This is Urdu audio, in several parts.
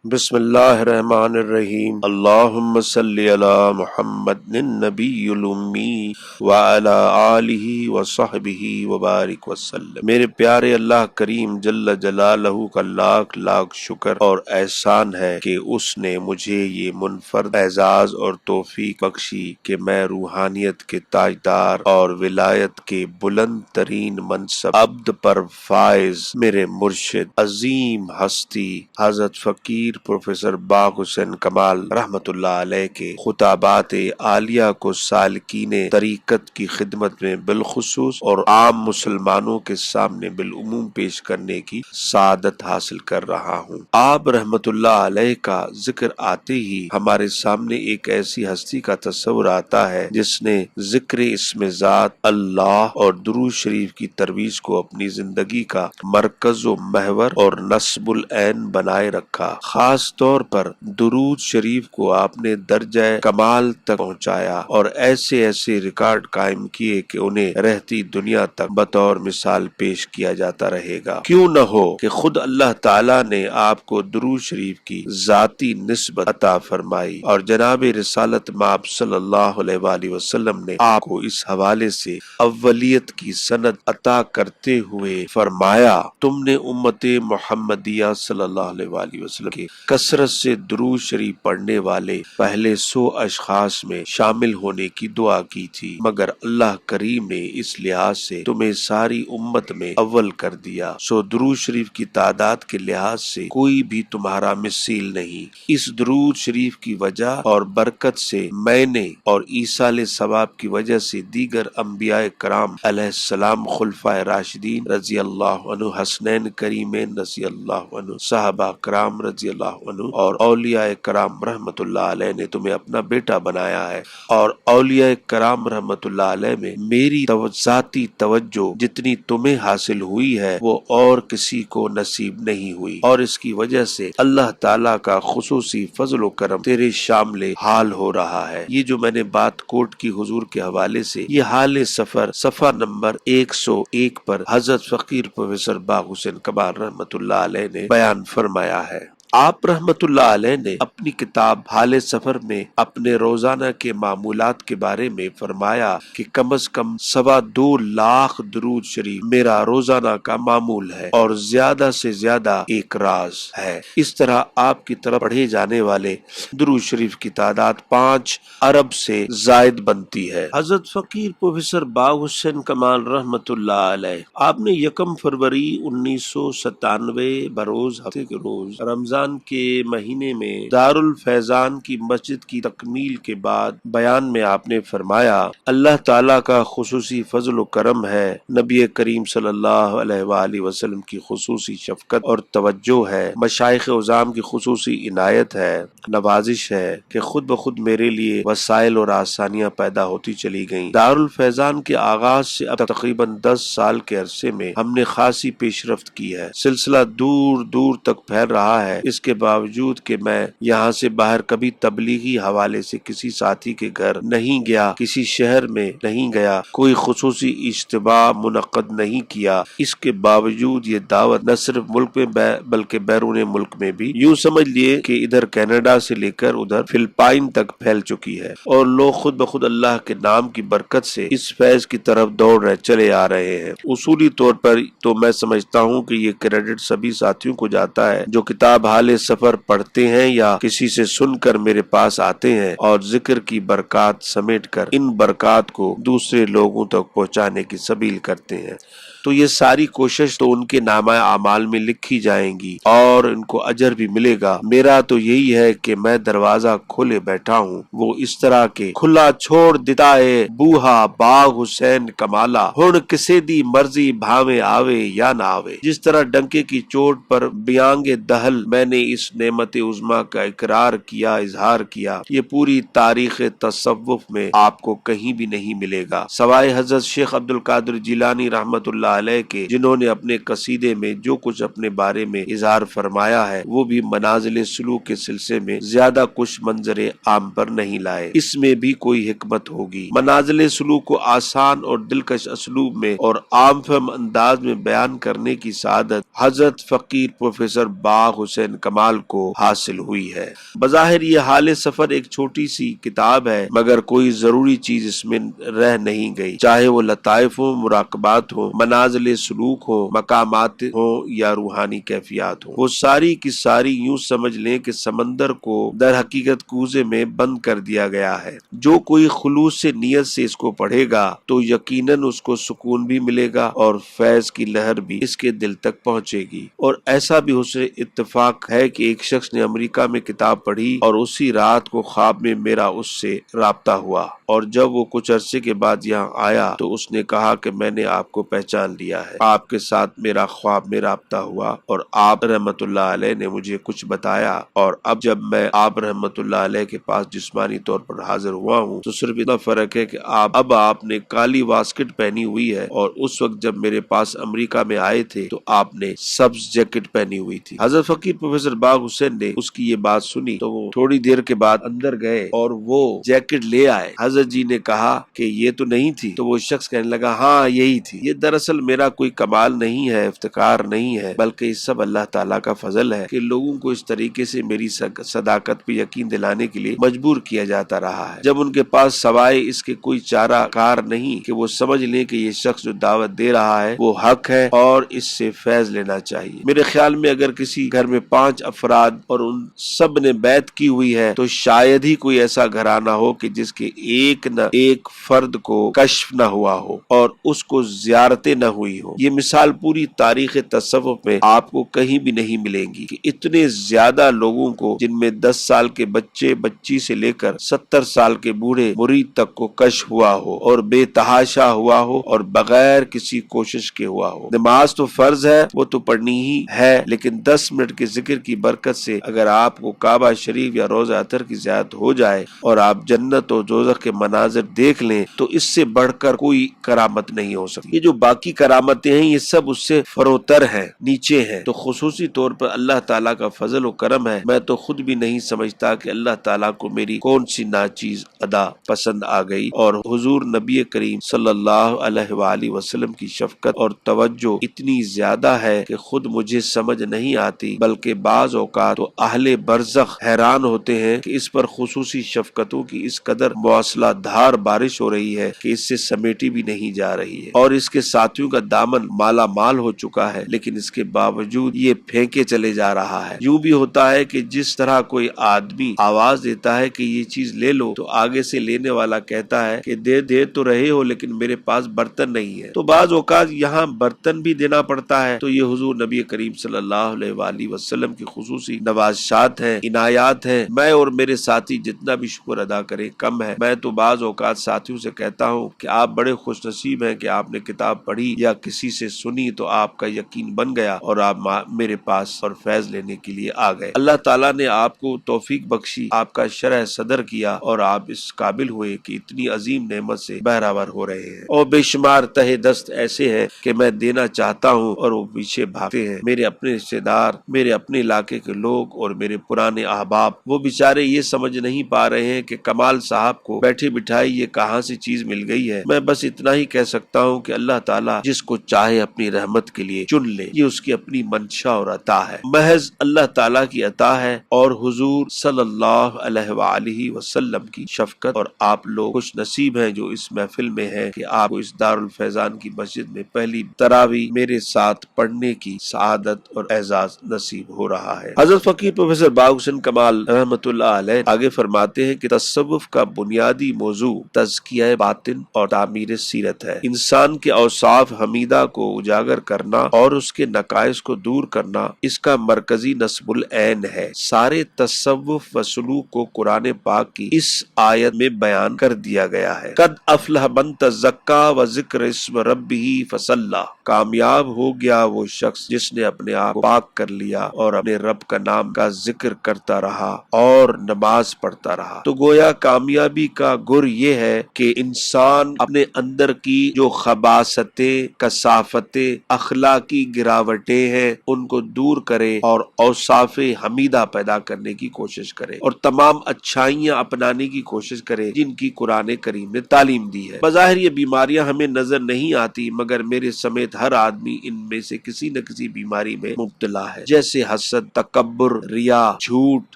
بسم اللہ الرحمن الرحیم اللہم صلی علی محمد النبی الامی وعلی آلہ وصحبہ وبارک وسلم۔ میرے پیارے اللہ کریم جل جلالہ کا لاکھ لاکھ شکر اور احسان ہے کہ اس نے مجھے یہ منفرد اعزاز اور توفیق بخشی کہ میں روحانیت کے تاجدار اور ولایت کے بلند ترین منصب عبد پر فائز میرے مرشد عظیم ہستی حضرت فقیر پروفیسر باغ حسین کمال رحمت اللہ علیہ کے خطابات عالیہ کو سالکین طریقت کی خدمت میں بالخصوص اور عام مسلمانوں کے سامنے بالعموم پیش کرنے کی سعادت حاصل کر رہا ہوں۔ آپ رحمت اللہ علیہ کا ذکر آتے ہی ہمارے سامنے ایک ایسی ہستی کا تصور آتا ہے جس نے ذکر اسم ذات اللہ اور درود شریف کی ترویج کو اپنی زندگی کا مرکز و محور اور نصب العین بنائے رکھا۔ خاص طور پر درود شریف کو آپ نے درجہ کمال تک پہنچایا اور ایسے ایسے ریکارڈ قائم کیے کہ انہیں رہتی دنیا تک بطور مثال پیش کیا جاتا رہے گا۔ کیوں نہ ہو کہ خود اللہ تعالیٰ نے آپ کو درود شریف کی ذاتی نسبت عطا فرمائی اور جناب رسالت مآب صلی اللہ علیہ وآلہ وسلم نے آپ کو اس حوالے سے اولیت کی سند عطا کرتے ہوئے فرمایا، تم نے امت محمدیہ صلی اللہ علیہ وآلہ وسلم کے کثرت سے درود شریف پڑھنے والے پہلے 100 اشخاص میں شامل ہونے کی دعا کی تھی، مگر اللہ کریم نے اس لحاظ سے تمہیں ساری امت میں اول کر دیا، سو درود شریف کی تعداد کے لحاظ سے کوئی بھی تمہارا مثیل نہیں۔ اس درود شریف کی وجہ اور برکت سے میں نے اور ایصال ثواب کی وجہ سے دیگر انبیاء کرام علیہ السلام، خلفائے راشدین رضی اللہ عنہ، حسنین کریمین رضی اللہ عنہ، صحابہ کرام رضی اللہ عنہ اور اولیاء کرام رحمت اللہ علیہ نے تمہیں اپنا بیٹا بنایا ہے، اور اولیاء کرام رحمت اللہ علیہ میں میری ذاتی توجہ جتنی تمہیں حاصل ہوئی ہے وہ اور کسی کو نصیب نہیں ہوئی، اور اس کی وجہ سے اللہ تعالیٰ کا خصوصی فضل و کرم تیرے شامل حال ہو رہا ہے۔ یہ جو میں نے بات کوٹ کی حضور کے حوالے سے، یہ حال سفر صفحہ نمبر 101 پر حضرت فقیر پروفیسر باغ حسین کمال رحمت اللہ علیہ نے بیان فرمایا ہے۔ آپ رحمت اللہ علیہ نے اپنی کتاب حال سفر میں اپنے روزانہ کے معمولات کے بارے میں فرمایا کہ کم از کم 2.25 لاکھ درود شریف میرا روزانہ کا معمول ہے اور زیادہ سے زیادہ ایک راز ہے۔ اس طرح آپ کی طرف پڑھے جانے والے درود شریف کی تعداد 5 ارب سے زائد بنتی ہے۔ حضرت فقیر پروفیسر باغ حسین کمال رحمت اللہ علیہ، آپ نے 1 فروری 1997 بروز ہفتے کے روز رمضان کے مہینے میں دارالفیضان کی مسجد کی تکمیل کے بعد بیان میں آپ نے فرمایا، اللہ تعالیٰ کا خصوصی فضل و کرم ہے، نبی کریم صلی اللہ علیہ وآلہ وسلم کی خصوصی شفقت اور توجہ ہے، مشائخ عظام کی خصوصی عنایت ہے، نوازش ہے کہ خود بخود میرے لیے وسائل اور آسانیاں پیدا ہوتی چلی گئیں۔ دارالفیضان کے آغاز سے اب تقریباً 10 سال کے عرصے میں ہم نے خاصی پیش رفت کی ہے، سلسلہ دور دور تک پھیل رہا ہے۔ اس کے باوجود کہ میں یہاں سے باہر کبھی تبلیغی حوالے سے کسی ساتھی کے گھر نہیں گیا، کسی شہر میں نہیں گیا، کوئی خصوصی اجتماع منعقد نہیں کیا، اس کے باوجود یہ دعوت نہ صرف ملک میں بلکہ بیرون ملک میں بھی، یوں سمجھ لیے کہ ادھر کینیڈا سے لے کر ادھر فلپائن تک پھیل چکی ہے، اور لوگ خود بخود اللہ کے نام کی برکت سے اس فیض کی طرف دوڑ رہے چلے آ رہے ہیں۔ اصولی طور پر تو میں سمجھتا ہوں کہ یہ کریڈٹ سبھی ساتھیوں کو جاتا ہے جو کتاب حال سفر پڑھتے ہیں یا کسی سے سن کر میرے پاس آتے ہیں اور ذکر کی برکات سمیٹ کر ان برکات کو دوسرے لوگوں تک پہنچانے کی سبیل کرتے ہیں۔ تو یہ ساری کوشش تو ان کے نامہ اعمال میں لکھی جائیں گی اور ان کو اجر بھی ملے گا۔ میرا تو یہی ہے کہ میں دروازہ کھولے بیٹھا ہوں، وہ اس طرح کے کھلا چھوڑ دیتا ہے بوہا باغ حسین کمالا، ہن کسے دی مرضی بھاوے آوے یا نہ آوے۔ جس طرح ڈنکے کی چوٹ پر بیانگ دہل میں نے اس نعمت عظمیٰ کا اقرار کیا، اظہار کیا، یہ پوری تاریخ تصوف میں آپ کو کہیں بھی نہیں ملے گا، سوائے حضرت شیخ عبد القادر جیلانی رحمت اللہ اللہ علیہ کے جنہوں نے اپنے قصیدے میں جو کچھ اپنے بارے میں اظہار فرمایا ہے وہ بھی منازل سلوک کے سلسلے میں زیادہ کچھ منظر عام پر نہیں لائے، اس میں بھی کوئی حکمت ہوگی۔ منازل سلوک کو آسان اور دلکش اسلوب میں اور عام فہم انداز میں بیان کرنے کی سعادت حضرت فقیر پروفیسر باغ حسین کمال کو حاصل ہوئی ہے۔ بظاہر یہ حال سفر ایک چھوٹی سی کتاب ہے، مگر کوئی ضروری چیز اس میں رہ نہیں گئی، چاہے وہ لطائف ہوں، مراقبات ہوں، منازل سلوک ہوں، مقامات ہوں یا روحانی کیفیات ہوں، وہ ساری کی ساری یوں سمجھ لیں کہ سمندر کو در حقیقت کوزے میں بند کر دیا گیا ہے۔ جو کوئی خلوص سے نیت سے اس کو پڑھے گا تو یقیناً اس کو سکون بھی ملے گا اور فیض کی لہر بھی اس کے دل تک پہنچے گی۔ اور ایسا بھی حسن اتفاق ہے کہ ایک شخص نے امریکہ میں کتاب پڑھی اور اسی رات کو خواب میں میرا اس سے رابطہ ہوا، اور جب وہ کچھ عرصے کے بعد یہاں آیا تو اس نے کہا کہ میں نے آپ کو پہچان لیا ہے، آپ کے ساتھ میرا خواب میں رابطہ ہوا اور آپ رحمت اللہ علیہ نے مجھے کچھ بتایا، اور اب جب میں آپ رحمت اللہ علیہ کے پاس جسمانی طور پر حاضر ہوا ہوں تو صرف اتنا فرق ہے کہ آپ نے کالی واسکٹ پہنی ہوئی ہے، اور اس وقت جب میرے پاس امریکہ میں آئے تھے تو آپ نے سبز جیکٹ پہنی ہوئی تھی۔ حضرت فقیر پروفیسر باغ حسین نے اس کی یہ بات سنی تو وہ تھوڑی دیر کے بعد اندر گئے اور وہ جیکٹ لے آئے۔ حضرت جی نے کہا کہ یہ تو نہیں تھی، تو وہ شخص کہنے لگا ہاں یہی تھی۔ یہ دراصل میرا کوئی کمال نہیں ہے، افتخار نہیں ہے، بلکہ یہ سب اللہ تعالیٰ کا فضل ہے کہ لوگوں کو اس طریقے سے میری صداقت پہ یقین دلانے کے لیے مجبور کیا جاتا رہا ہے، جب ان کے پاس سوائے اس کے کوئی چارہ کار نہیں کہ وہ سمجھ لیں کہ یہ شخص جو دعوت دے رہا ہے وہ حق ہے اور اس سے فیض لینا چاہیے۔ میرے خیال میں اگر کسی گھر میں 5 افراد اور ان سب نے بیعت کی ہوئی ہے تو شاید ہی کوئی ایسا گھرانہ ہو کہ جس کے ایک نہ ایک فرد کو کشف نہ ہوا ہو اور اس کو زیارتیں نہ ہوئی ہو۔ یہ مثال پوری تاریخ تصوف میں آپ کو کہیں بھی نہیں ملیں گی کہ اتنے زیادہ لوگوں کو، جن میں 10 سال کے بچی سے لے کر 70 سال کے بوڑھے مرید تک کو کشف ہوا ہو اور بے تحاشا ہوا ہو اور بغیر کسی کوشش کے ہوا ہو۔ نماز تو فرض ہے، وہ تو پڑھنی ہی ہے، لیکن 10 منٹ کے ذکر کی برکت سے اگر آپ کو کعبہ شریف یا روضہ اطہر کی زیارت ہو جائے اور آپ جنت اور دوزخ کے مناظر دیکھ لیں تو اس سے بڑھ کر کوئی کرامت نہیں ہو سکتی۔ یہ جو باقی کرامتیں ہیں یہ سب اس سے فروتر ہیں، نیچے ہیں۔ تو خصوصی طور پر اللہ تعالیٰ کا فضل و کرم ہے، میں تو خود بھی نہیں سمجھتا کہ اللہ تعالیٰ کو میری کون سی ناچیز ادا پسند آ گئی، اور حضور نبی کریم صلی اللہ علیہ وآلہ وسلم کی شفقت اور توجہ اتنی زیادہ ہے کہ خود مجھے سمجھ نہیں آتی، بلکہ بعض اوقات تو اہل برزخ حیران ہوتے ہیں کہ اس پر خصوصی شفقتوں کی اس قدر مواصلہ دھار بارش ہو رہی ہے کہ اس سے سمیٹی بھی نہیں جا رہی ہے، اور اس کے ساتھیوں کا دامن مالا مال ہو چکا ہے، لیکن اس کے باوجود یہ پھینکے چلے جا رہا ہے۔ یوں بھی ہوتا ہے کہ جس طرح کوئی آدمی آواز دیتا ہے کہ یہ چیز لے لو تو آگے سے لینے والا کہتا ہے کہ دے تو رہے ہو لیکن میرے پاس برتن نہیں ہے، تو بعض اوقات یہاں برتن بھی دینا پڑتا ہے۔ تو یہ حضور نبی کریم صلی اللہ علیہ وآلہ وسلم کی خصوصی نوازشات ہیں، عنایات ہیں۔ میں اور میرے ساتھی جتنا بھی شکر ادا کریں کم ہے۔ میں تو بعض اوقات ساتھیوں سے کہتا ہوں کہ آپ بڑے خوش نصیب ہیں کہ آپ نے کتاب پڑھی یا کسی سے سنی تو آپ کا یقین بن گیا اور آپ میرے پاس اور فیض لینے کے لیے آ گئے۔ اللہ تعالیٰ نے آپ کو توفیق بخشی، آپ کا شرح صدر کیا اور آپ اس قابل ہوئے کہ اتنی عظیم نعمت سے بہرہور ہو رہے ہیں، اور بے شمار تہہ دست ایسے ہیں کہ میں دینا چاہتا ہوں اور وہ پیچھے بھاگتے ہیں۔ میرے اپنے رشتے دار، میرے اپنے علاقے کے لوگ اور میرے پرانے احباب، وہ بیچارے یہ سمجھ نہیں پا رہے ہیں کہ کمال صاحب کو بیٹھے بٹھائی یہ کہاں سے چیز مل گئی ہے۔ میں بس اتنا ہی کہہ سکتا ہوں کہ اللہ تعالیٰ جس کو چاہے اپنی رحمت کے لیے چن لے، یہ اس کی اپنی منشا اور عطا ہے، محض اللہ تعالیٰ کی عطا ہے اور حضور صلی اللہ علیہ وآلہ وسلم کی شفقت، اور آپ لوگ خوش نصیب ہیں جو اس محفل میں ہیں کہ آپ کو اس دارالفیضان کی مسجد میں پہلی تراویح میرے ساتھ پڑھنے کی سعادت اور اعزاز نصیب ہو رہا ہے۔ حضرت فقیر پروفیسر باغ حسین کمال رحمۃ اللہ علیہ آگے فرماتے ہیں کہ تصوف کا بنیادی موضوع تزکیہ باطن اور تعمیر سیرت ہے۔ انسان کے اوصاف حمیدہ کو اجاگر کرنا اور اس کے نقائص کو دور کرنا اس کا مرکزی نصب العین ہے۔ سارے تصوف و سلوک کو قرآن پاک کی اس آیت میں بیان کر دیا گیا ہے۔ قد افلح من تزکا و ذکر اسم ربہ فصلی، کامیاب ہو گیا وہ شخص جس نے اپنے آپ کو پاک کر لیا اور اپنے رب کا نام کا ذکر کرتا رہا اور نماز پڑھتا رہا۔ تو گویا کامیابی کا گر یہ ہے کہ انسان اپنے اندر کی جو خباثتیں، کثافتیں، اخلاقی گراوٹیں ہیں ان کو دور کرے اور اوصاف حمیدہ پیدا کرنے کی کوشش کرے اور تمام اچھائیاں اپنانے کی کوشش کرے جن کی قرآن کریم نے تعلیم دی ہے۔ بظاہر یہ بیماریاں ہمیں نظر نہیں آتی مگر میرے سمیت ہر آدمی ان میں سے کسی نہ کسی بیماری میں مبتلا ہے، جیسے حسد، تکبر، ریا، جھوٹ،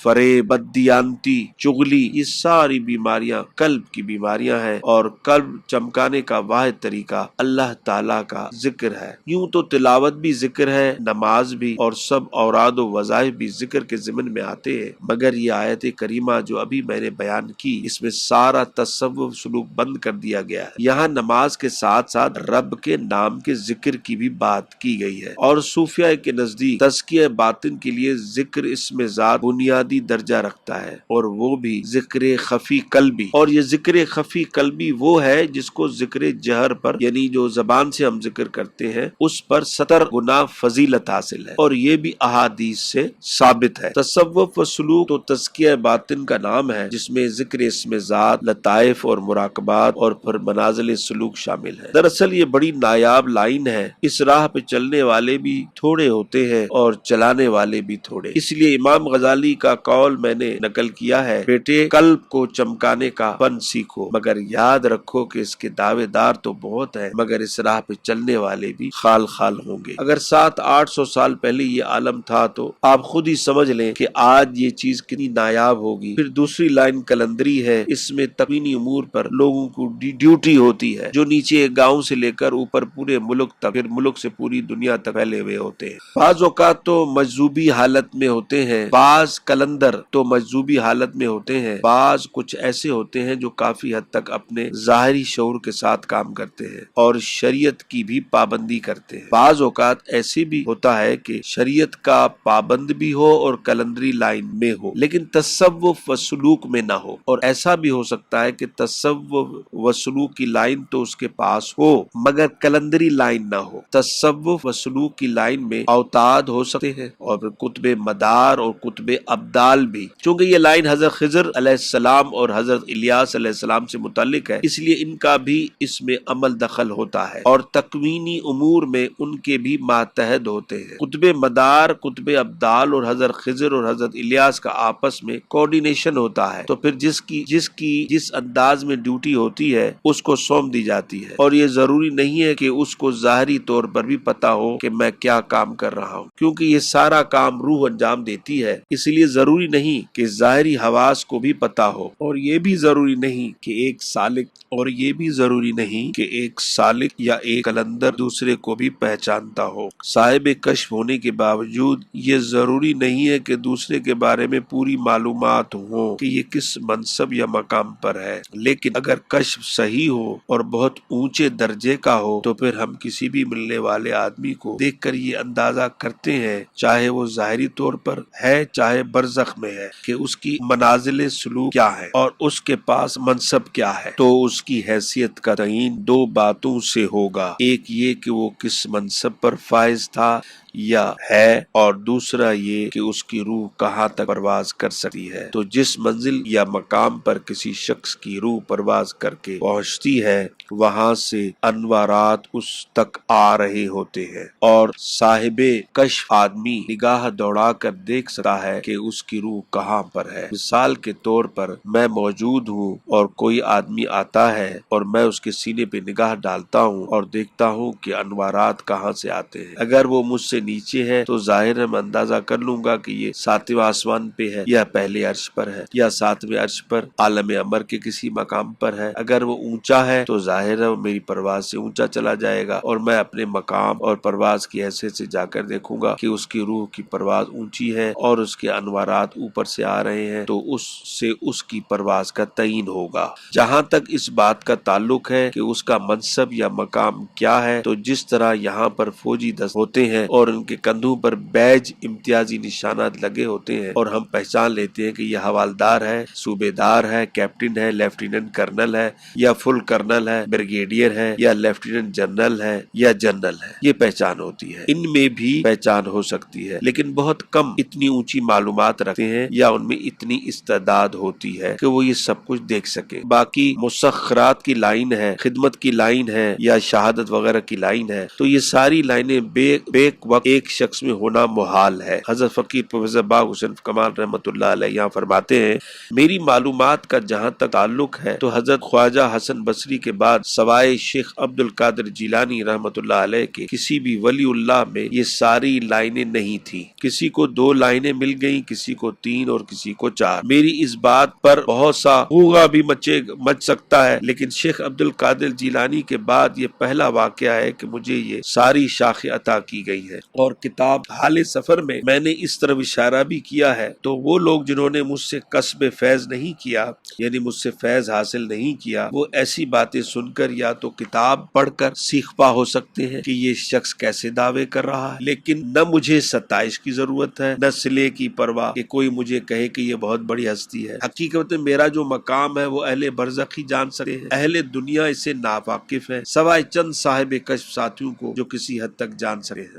فریب، بددیانتی، چغلی۔ یہ ساری بیماریاں قلب کی بیماریاں ہیں اور قلب چمکانے کا واحد طریقہ اللہ تعالیٰ کا ذکر ہے۔ یوں تو تلاوت بھی ذکر ہے، نماز بھی، اور سب اوراد و وظائف بھی ذکر کے ضمن میں آتے ہیں، مگر یہ آیت کریمہ جو ابھی میں نے بیان کی اس میں سارا تصوف سلوک بند کر دیا گیا ہے۔ یہاں نماز کے ساتھ ساتھ رب کے نام کے ذکر کی بھی بات کی گئی ہے، اور صوفیاء کے نزدیک تزکیہ باطن کے لیے ذکر اسم ذات بنیادی درجہ رکھتا ہے، اور وہ بھی ذکر خفی قلبی، اور یہ ذکر خفی قلبی وہ ہے جس کو ذکر جہر پر یعنی جو زبان سے ہم ذکر کرتے ہیں اس پر 70 گنا فضیلت حاصل ہے، اور یہ بھی احادیث سے ثابت ہے۔ تصوف و سلوک تو تزکیہ باطن کا نام ہے جس میں ذکر اسم ذات، لطائف اور مراقبات اور پھر منازل سلوک شامل ہے۔ دراصل یہ بڑی نایاب لائن ہے، اس راہ پہ چلنے والے بھی تھوڑے ہوتے ہیں اور چلانے والے بھی تھوڑے، اس لیے امام غزالی کا قول میں نے نقل کیا ہے، بیٹے قلب کو چمکانے کا فن سیکھو مگر یاد رکھو کہ اس کے دعوے دار تو بہت ہیں مگر اس راہ پہ چلنے والے بھی خال خال ہوں گے۔ اگر 700-800 سال پہلے یہ عالم تھا تو آپ خود ہی سمجھ لیں کہ آج یہ چیز کتنی نایاب ہوگی۔ پھر دوسری لائن کلندری ہے، اس میں تقوینی امور پر لوگوں کو ڈیوٹی ہوتی ہے جو نیچے گاؤں سے لے کر اوپر پورے ملک تک، پھر ملک سے پوری دنیا تک پھیلے ہوئے ہوتے ہیں۔ بعض اوقات تو مجذوبی حالت میں ہوتے ہیں، بعض کلندر تو مجذوبی حالت میں ہوتے ہیں، بعض کچھ ایسے ہوتے ہیں جو کافی حد تک اپنے ظاہری شعور کے ساتھ کام کرتے ہیں اور شریعت کی بھی پابندی کرتے ہیں۔ بعض اوقات ایسے بھی ہوتا ہے کہ شریعت کا پابند بھی ہو اور کلندری لائن میں ہو لیکن تصوف و سلوک میں نہ ہو، اور ایسا بھی ہو سکتا ہے کہ تصوف و سلوک کی لائن تو اس کے پاس ہو مگر کلندری لائن نہ ہو۔ تصوف و سلوک کی لائن میں اوتاد ہو سکتے ہیں اور پھر کتب مدار اور کتب ابدال بھی، چونکہ یہ لائن حضرت خضر علیہ السلام اور حضرت الیاس علیہ السلام سے متعلق ہے اس لیے ان کا بھی اس میں عمل دخل ہوتا ہے اور تکوینی امور میں ان کے بھی ماتحد ہوتے ہیں۔ کتب مدار، کتب ابدال اور حضرت خضر اور حضرت الیاس کا آپس میں کوارڈینیشن ہوتا ہے، تو پھر جس انداز میں ڈیوٹی ہوتی ہے اس کو سونپ دی جاتی ہے، اور یہ ضروری نہیں ہے کہ اس کو ظاہری طور پر بھی پتا ہو کہ میں کیا کام کر رہا ہوں، کیونکہ یہ سارا کام روح انجام دیتی ہے، اس لیے ضروری نہیں کہ ظاہری حواس کو بھی پتا ہو، اور یہ بھی ضروری نہیں کہ ایک سالک یا ایک کلندر دوسرے کو بھی پہچانتا ہو۔ صاحب کشف ہونے کے باوجود یہ ضروری نہیں ہے کہ دوسرے کے بارے میں پوری معلومات ہوں کہ یہ کس منصب یا مقام پر ہے، لیکن اگر کشف صحیح ہو اور بہت اونچے درجے کا ہو تو پھر ہم کسی بھی ملنے والے آدمی کو دیکھ کر یہ اندازہ کرتے ہیں، چاہے وہ ظاہری طور پر ہے چاہے برزخ میں ہے، کہ اس کی منازل سلوک کیا ہے اور اس کے پاس منصب کیا ہے۔ تو اس کی حیثیت کا تعین دو باتوں سے ہوگا، ایک یہ کہ وہ کس منصب پر فائز تھا یا ہے، اور دوسرا یہ کہ اس کی روح کہاں تک پرواز کر سکتی ہے۔ تو جس منزل یا مقام پر کسی شخص کی روح پرواز کر کے پہنچتی ہے وہاں سے انوارات اس تک آ رہے ہوتے ہیں، اور صاحب کشف آدمی نگاہ دوڑا کر دیکھ سکتا ہے کہ اس کی روح کہاں پر ہے۔ مثال کے طور پر میں موجود ہوں اور کوئی آدمی آتا ہے اور میں اس کے سینے پہ نگاہ ڈالتا ہوں اور دیکھتا ہوں کہ انوارات کہاں سے آتے ہیں۔ اگر وہ مجھ سے نیچے ہے تو ظاہر ہے میں اندازہ کر لوں گا کہ یہ 7ویں آسمان پہ ہے یا پہلے عرش پر ہے یا 7ویں عرش پر عالم امر کے کسی مقام پر ہے۔ اگر وہ اونچا ہے تو ظاہر ہے وہ میری پرواز سے اونچا چلا جائے گا اور میں اپنے مقام اور پرواز کی حیثیت سے جا کر دیکھوں گا کہ اس کی روح کی پرواز اونچی ہے اور اس کے انوارات اوپر سے آ رہے ہیں، تو اس سے اس کی پرواز کا تعین ہوگا۔ جہاں تک اس بات کا تعلق ہے کہ اس کا منصب یا مقام کیا ہے، تو جس طرح یہاں پر فوجی دست ہوتے ہیں اور ان کے کندھوں پر بیج امتیازی نشانات لگے ہوتے ہیں اور ہم پہچان لیتے ہیں کہ یہ حوالدار ہے، صوبے دار ہے، کیپٹن ہے، لیفٹیننٹ کرنل ہے یا فل کرنل ہے، بریگیڈیئر ہے یا لیفٹیننٹ جنرل ہے یا جنرل ہے، یہ پہچان ہوتی ہے۔ ان میں بھی پہچان ہو سکتی ہے، لیکن بہت کم اتنی اونچی معلومات رکھتے ہیں یا ان میں اتنی استعداد ہوتی ہے کہ وہ یہ سب کچھ دیکھ سکے۔ باقی مسخرات کی لائن ہے، خدمت کی لائن ہے یا شہادت وغیرہ کی لائن ہے، تو یہ ساری لائنیں بیک وقت ایک شخص میں ہونا محال ہے۔ حضرت فقیر پروفیسر باغ حسین کمال رحمۃ اللہ علیہ یہاں فرماتے ہیں، میری معلومات کا جہاں تک تعلق ہے تو حضرت خواجہ حسن بصری کے بعد سوائے شیخ عبد القادر جیلانی رحمۃ اللہ علیہ کے کسی بھی ولی اللہ میں یہ ساری لائنیں نہیں تھی۔ کسی کو 2 لائنیں مل گئیں، کسی کو 3 اور کسی کو 4۔ میری اس بات پر بہت سا غوغا بھی مچ سکتا ہے، لیکن شیخ عبد القادر جیلانی کے بعد یہ پہلا واقعہ ہے کہ مجھے یہ ساری شاخیں عطا کی گئی ہے۔ اور کتاب حال سفر میں نے اس طرف اشارہ بھی کیا ہے، تو وہ لوگ جنہوں نے مجھ سے کسب فیض نہیں کیا، یعنی مجھ سے فیض حاصل نہیں کیا، وہ ایسی باتیں سن کر یا تو کتاب پڑھ کر سیکھ پا ہو سکتے ہیں کہ یہ شخص کیسے دعوے کر رہا ہے، لیکن نہ مجھے ستائش کی ضرورت ہے، نہ صلے کی پرواہ کہ کوئی مجھے کہے کہ یہ بہت بڑی ہستی ہے۔ حقیقت میں میرا جو مقام ہے وہ اہل برزخ ہی جان سکتے ہیں، اہل دنیا اسے ناواقف ہے، سوائے چند صاحب کشف ساتھیوں کو جو کسی حد تک جان سکے ہیں۔